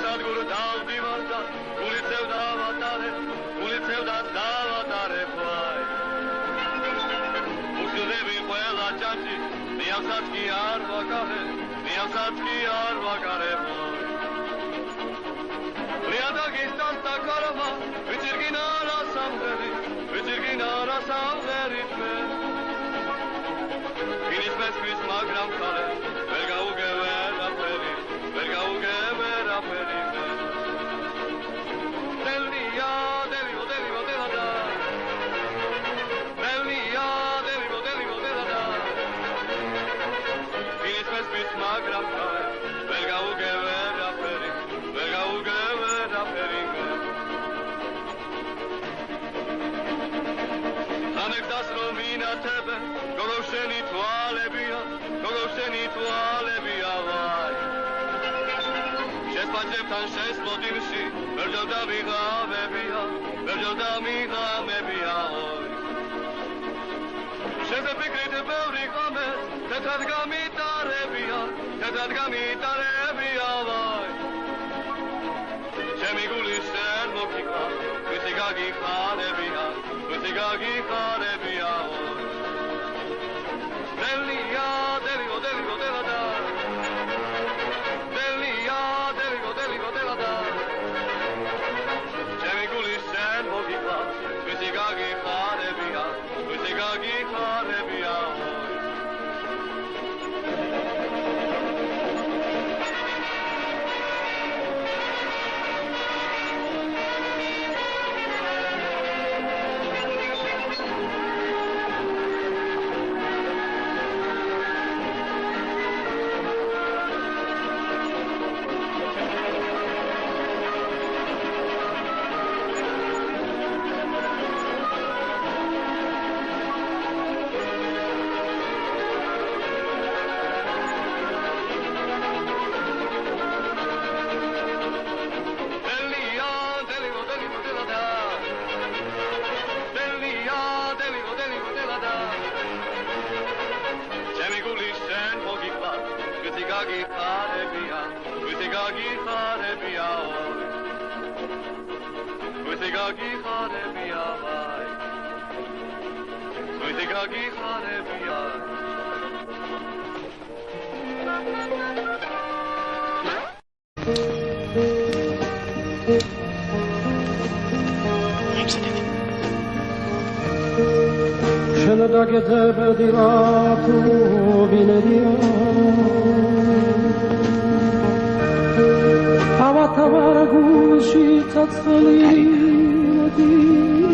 სადგურ დავდივარდა გულიცევდა დავატარე ფაი უხდები ყველა ჭაჭი ნიავსაც კი არ ვაკარე ბრიადაგის ტანტაკარმა ვიჭირგინა რა სამღერი თმე ფინის მესხვის მაგრამ ხალე ვერ გაუგე ვერაფერი გოგოშენი თვალებია ვაი შესპაჭებთან შესლოდინში ვერჯელდა მიღამებია ოი შეზეფიქრით ბევრი ღამე თეთრად გამიტარებია ვაი ჩემი გული შენ მოკიკლა ვიცი გაგიხარებია ოი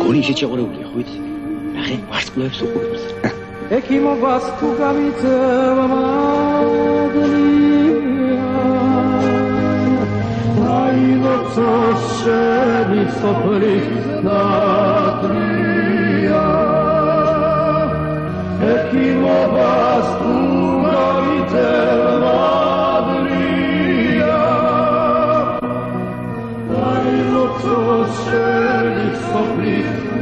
გონიში შეყურებულია ხო იცი? ნახე, ვარსკვლავებს უყურებს. ეკიმობას თუ გამიწევა მადლია აი ლოცოს შენი სოფლი ნატრია ეკიმობას თუ გამიწევა მადლია აი ლოცოს შენი სოფლი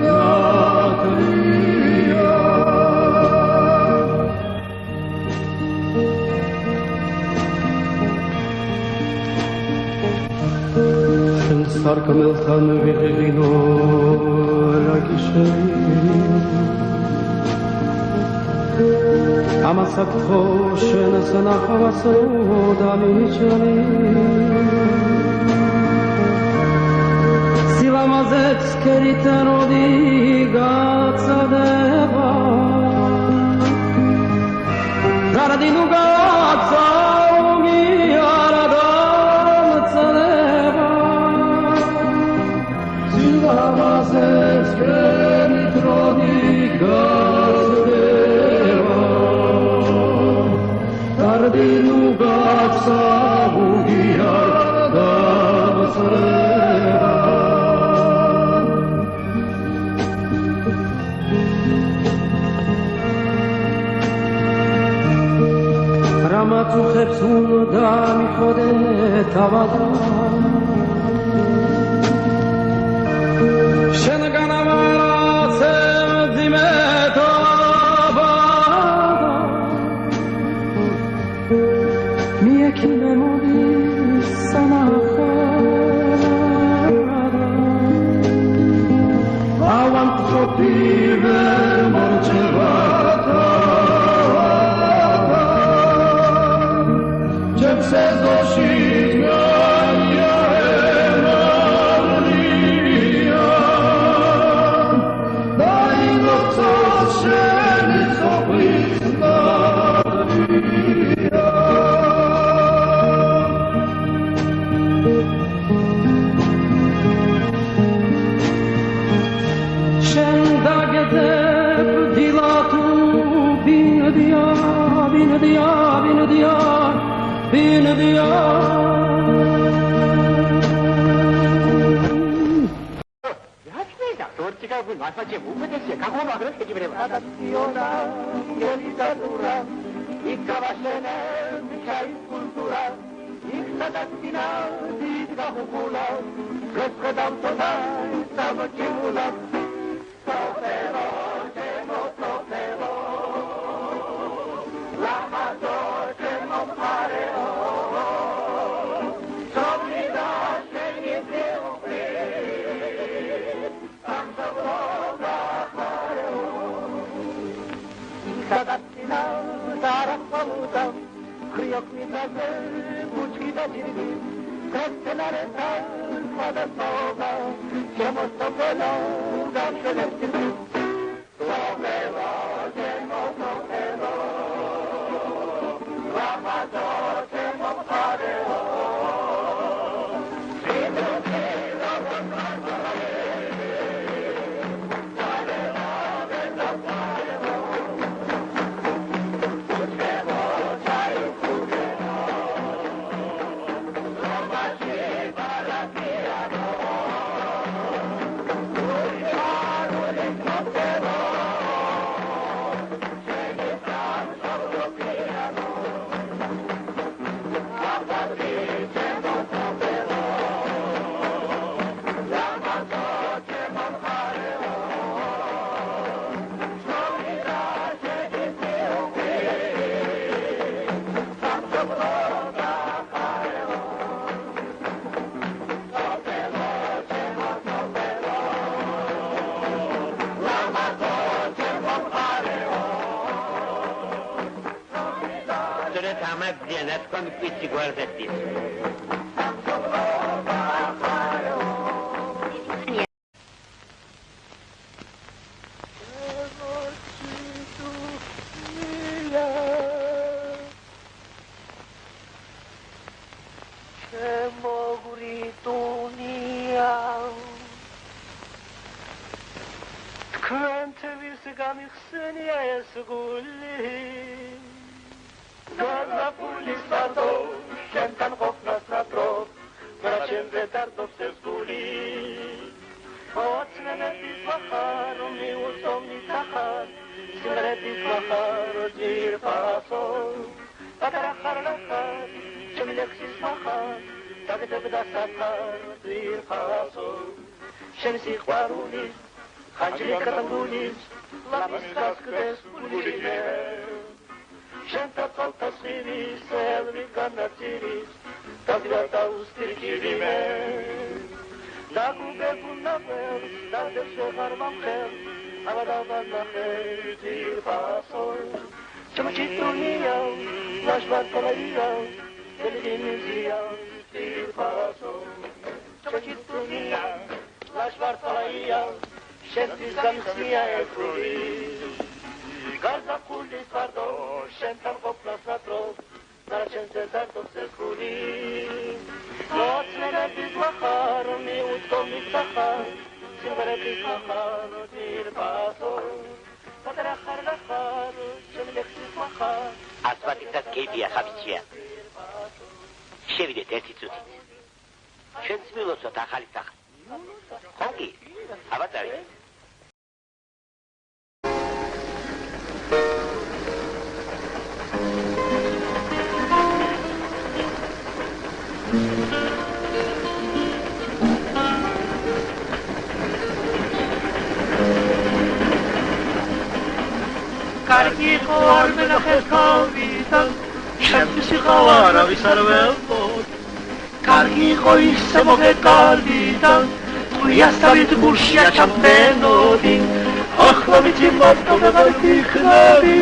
ნატრია სარკმელთან ვიღინო რაგიშენი ამასაც ხო შენს ნახავას დამიჩენი სილამაზეც კერით როდი გაცდება გარდინუ გაცა რამაცუხებს უნდა მიხოდე თავადა შენგან ამარაცე ძიმეთობა მიექიმე მოდის სამახარა ავანტყოფი ვერ მორჩება ჩემს ეზოში ჩემთვის იყავა არავის არ ველყოდ კარგი იყო ისე მოგეკალიდან ყურიასავით გულშია ჩამფრენოდი ახლა ვიცი მარტოდება იქნები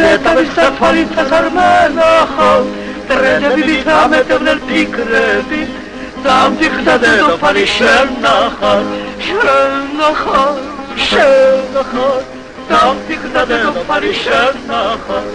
ნეტავის საფალითას არ მენახავ ტრენები ვიტამეტებდნენ ფიქრები დამტიხდა დედოფალი შენ ნახარ დამტიხდა დედოფალი შენ ნახარ